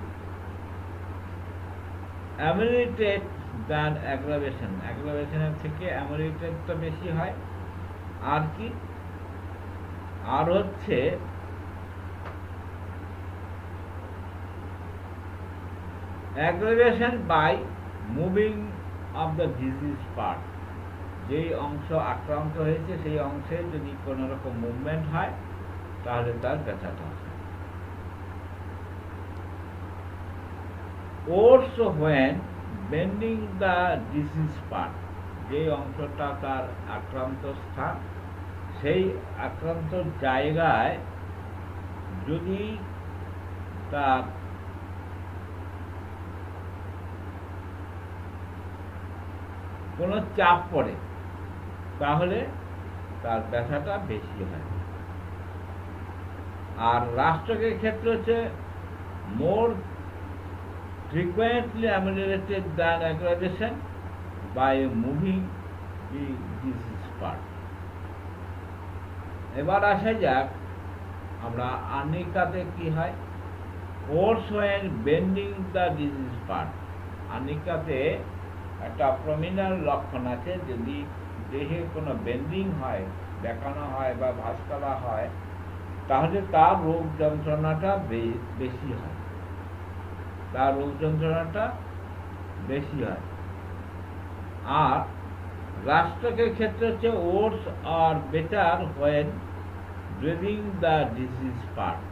অ্যামিলিটেড দ্যান অ্যাগ্রাভেশন, অ্যাগ্রাভেশনের থেকে অ্যামিলিটেডটা বেশি হয়। আর কি, আর হচ্ছে aggravation by moving of the disease part, যেই অংশ আক্রান্ত হয়েছে সেই অংশে যদি কোনো রকম মুভমেন্ট হয় তাহলে তার ব্যথাটা হয়। Also when bending the disease part, যে অংশটা তার আক্রান্ত স্থান সেই আক্রান্ত জায়গায় যদি তার কোনো চাপ পড়ে তাহলে তার ব্যথাটা বেশি হয়। আর রাষ্ট্রকের ক্ষেত্রে হচ্ছে মোর frequently ameliorated than aggravation by moving the disease part। এবার আসা যাক আমরা আর্নিকাতে কি হয়। Worse when bending the disease part. আনিকাতে একটা প্রমিনার লক্ষণ আছে, যদি দেহে কোনো বেন্ডিং হয়, বেঁকানো হয় বা ভাঁজ করা হয়, তাহলে তার রোগ যন্ত্রণাটা বেশি হয়, তার রোগ যন্ত্রণাটা বেশি হয়। আর রাষ্ট্রকের ক্ষেত্রে হচ্ছে worse are better when breathing the disease part.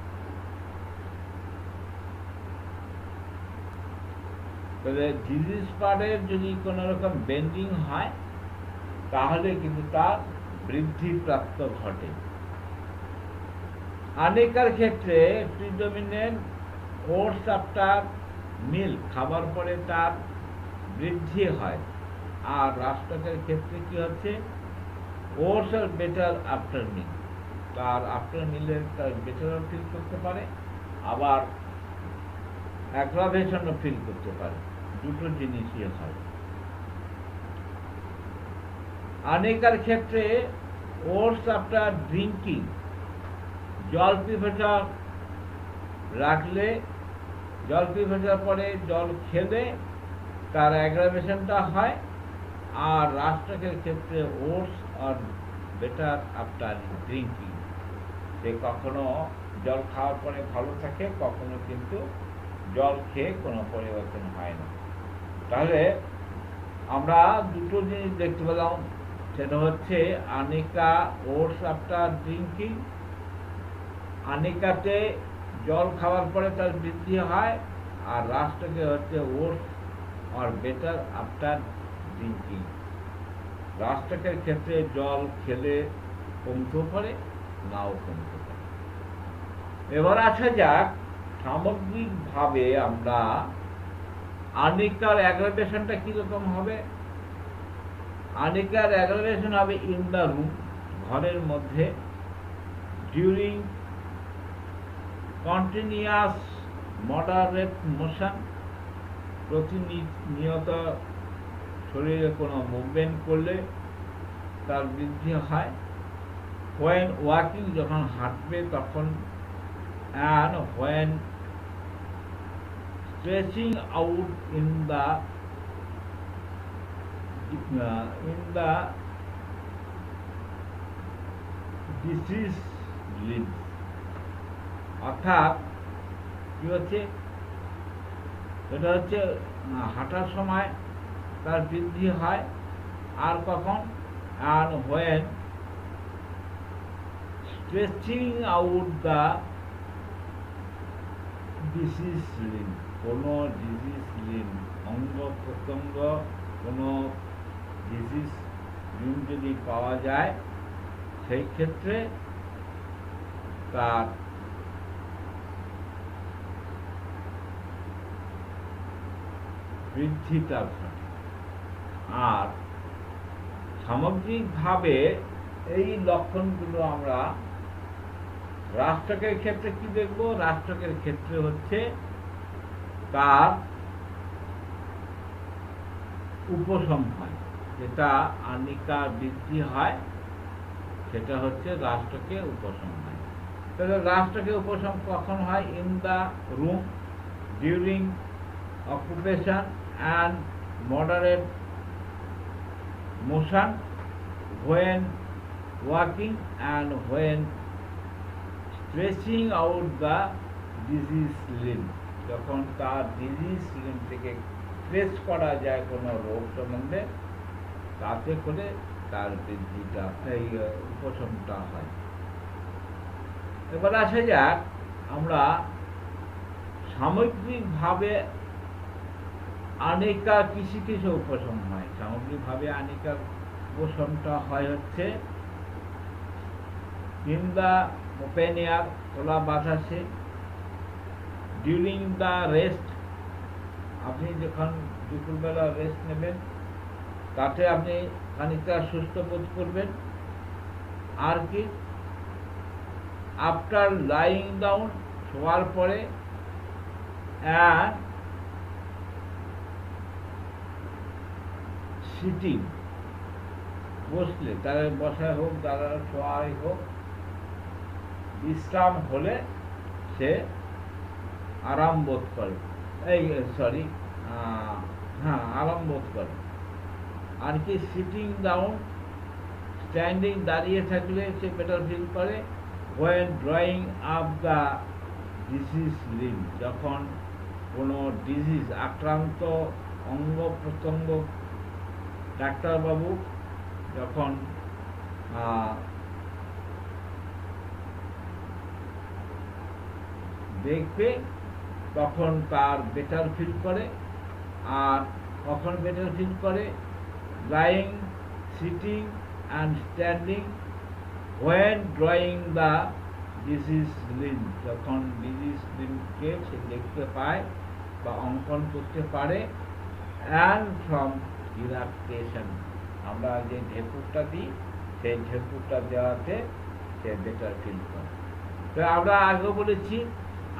তবে ডিজিজ পার্টের যদি কোনো রকম বেন্ডিং হয়, তাহলে কিন্তু তার বৃদ্ধিপ্রাপ্ত ঘটে। আনিকার ক্ষেত্রে প্রিডমিনেন্ট ওটস আফটার মিল, খাবার পরে তার বৃদ্ধি হয়। আর রাষ্ট্রকের ক্ষেত্রে কি হচ্ছে, ওটস আর বেটার আফটার মিল, তার আফটার মিলের তার বেটারও ফিল করতে পারে, আবার অ্যাগ্রাভেশনও ফিল করতে পারে, দুটো জিনিসই হয়। আনিকার ক্ষেত্রে ওটস আফটার ড্রিঙ্কিং, জল পিপাসা রাখলে, জল পিপাসার পরে জল খেলে তার অ্যাগ্রাভেশনটা হয়। আর রাষ্ট্রকের ক্ষেত্রে oats are better after drinking, সে কখনো জল খাওয়ার পরে ভালো থাকে, কখনো কিন্তু জল খেয়ে কোনো পরিবর্তন হয় না। তাহলে আমরা দুটো জিনিস দেখতে পেলাম, সেটা হচ্ছে আনিকা ওটস আফটার ড্রিঙ্কিং, আনিকাতে জল খাওয়ার পরে তার বৃদ্ধি হয়, আর রাষ্ট্রকে হচ্ছে worse are better after drinking. রাষ্ট্রকের ক্ষেত্রে জল খেলে কমতেও পারে, নাও কমতে পারে। এবার আসা যাক সামগ্রিকভাবে আমরা আনিকার অ্যাগ্রাভেশনটা কীরকম হবে। আনিকার অ্যাগ্রাভেশন হবে ইন দ্য রুম, ঘরের মধ্যে, ডিউরিং কন্টিনিউয়াস মডারেট মোশন, প্রতিনিয়ত শরীরে কোনো মুভমেন্ট করলে তার বৃদ্ধি হয়। হোয়েন ওয়াকিং, যখন হাঁটবে তখন, and when stretching out in the ডিসিজ lymph, অর্থাৎ কি হচ্ছে, এটা হচ্ছে হাঁটার সময় তার বৃদ্ধি হয়। আর কখন, and when stretching out the ডিসিজ lymph, কোনো ডিজিজ লিম্ফ, অঙ্গ প্রত্যঙ্গ, কোনো ডিজিজ লিম্ফ যদি পাওয়া যায়, সেই ক্ষেত্রে তার বৃদ্ধিটা ঘটে। আর সামগ্রিকভাবে এই লক্ষণগুলো আমরা রাষ্ট্রকের ক্ষেত্রে কি দেখব, রাষ্ট্রকের ক্ষেত্রে হচ্ছে তার উপশম হয়, যেটা আনিকা বৃদ্ধি হয়, সেটা হচ্ছে রাষ্ট্রকে উপশম হয়। তাহলে রাষ্ট্রকে উপশম কখন হয়? In the room, during occupation and moderate motion, when walking and when stretching out the disease lymph, যখন তার ডিজিজ লিম্ফ থেকে ট্রেস করা যায় কোনো রোগ সম্বন্ধে, তাতে করে তার বৃদ্ধিটা, এই উপশমটা হয়। এবার আসা যাক আমরা সামগ্রিকভাবে আনিকা কিসে কিসে উপশম হয়। সামগ্রিকভাবে আনিকার উপশমটা হয় হচ্ছে ইন দ্য ওপেন এয়ার, খোলা বাতাসে, ডিউরিং দ্য রেস্ট, আপনি যখন দুপুরবেলা রেস্ট নেবেন তাতে আপনি খানিকটা সুস্থ বোধ করবেন। আর কি, আফটার লাইং ডাউন, শোয়ার পরে, অ্যান্ড সিটিং, বসলে, তার বসায় হোক, দাঁড়ায় শোয়াই হোক, বিশ্রাম হলে সে আরাম বোধ করে, এই সরি, হ্যাঁ আরাম বোধ করে। আর কি সিটিং ডাউন, স্ট্যান্ডিং দাঁড়িয়ে থাকলে সে বেটার ফিল করে। When drawing up the disease limb, যখন কোনো ডিজিজ আক্রান্ত অঙ্গ প্রত্যঙ্গ ডাক্তারবাবু যখন দেখবে তখন তার বেটার ফিল করে। আর কখন বেটার ফিল করে? Lying, sitting and standing when drawing the disease limb, যখন ডিজিজ লিম্বকে সে দেখতে পায় বা অঙ্কন করতে পারে। অ্যান্ড ফ্রম রিল্যাক্সেশন, আমরা যে ঢেকুরটা দিই সেই ঢেকুরটা দেওয়াতে সে বেটার ফিল করে। তো আমরা আগে বলেছি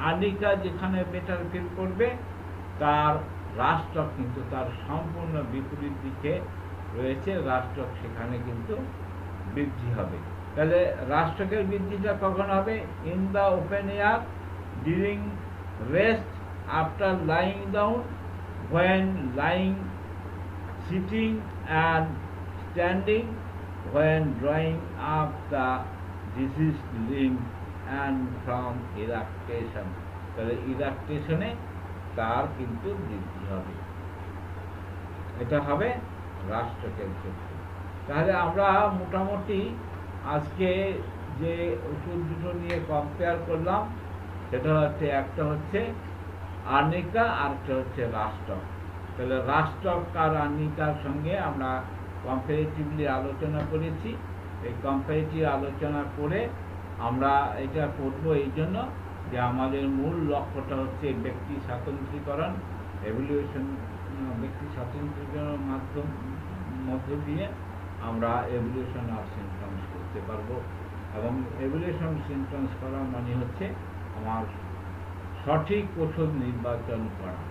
আর্নিকা যেখানে বেটার ফিল করবে তার রাষ্ট্রক কিন্তু তার সম্পূর্ণ বিপরীত দিকে রয়েছে, রাষ্ট্রক সেখানে কিন্তু বৃদ্ধি হবে। তাহলে রাষ্ট্রকের বৃদ্ধিটা কখন হবে? In the open air, during rest, after lying down, when lying, sitting and standing, when drawing up the disease limb and from eructation. তাহলে ইলাকটেশনে তার কিন্তু বৃদ্ধি হবে, এটা হবে রাষ্ট্রকের ক্ষেত্রে। তাহলে আমরা মোটামুটি আজকে যে ওষুধ দুটো নিয়ে কম্পেয়ার করলাম সেটা হচ্ছে, একটা হচ্ছে আর্নিকা আর একটা হচ্ছে রাষ্ট্রক। তাহলে রাষ্ট্রক আর আর্নিকার সঙ্গে আমরা কম্পারেটিভলি আলোচনা করেছি। এই কম্পারেটিভ আলোচনা করে আমরা এটা করব এই জন্য যে আমাদের মূল লক্ষ্যটা হচ্ছে ব্যক্তি স্বাতন্ত্রীকরণ, এভলিউশন। ব্যক্তি স্বাতন্ত্রীকরণের মধ্য দিয়ে আমরা এভলিউশন অফ সিমটমস করতে পারবো। এবং এভলিউশন সিমটমস করা মানে হচ্ছে আমার সঠিক ওষুধ নির্বাচন করা।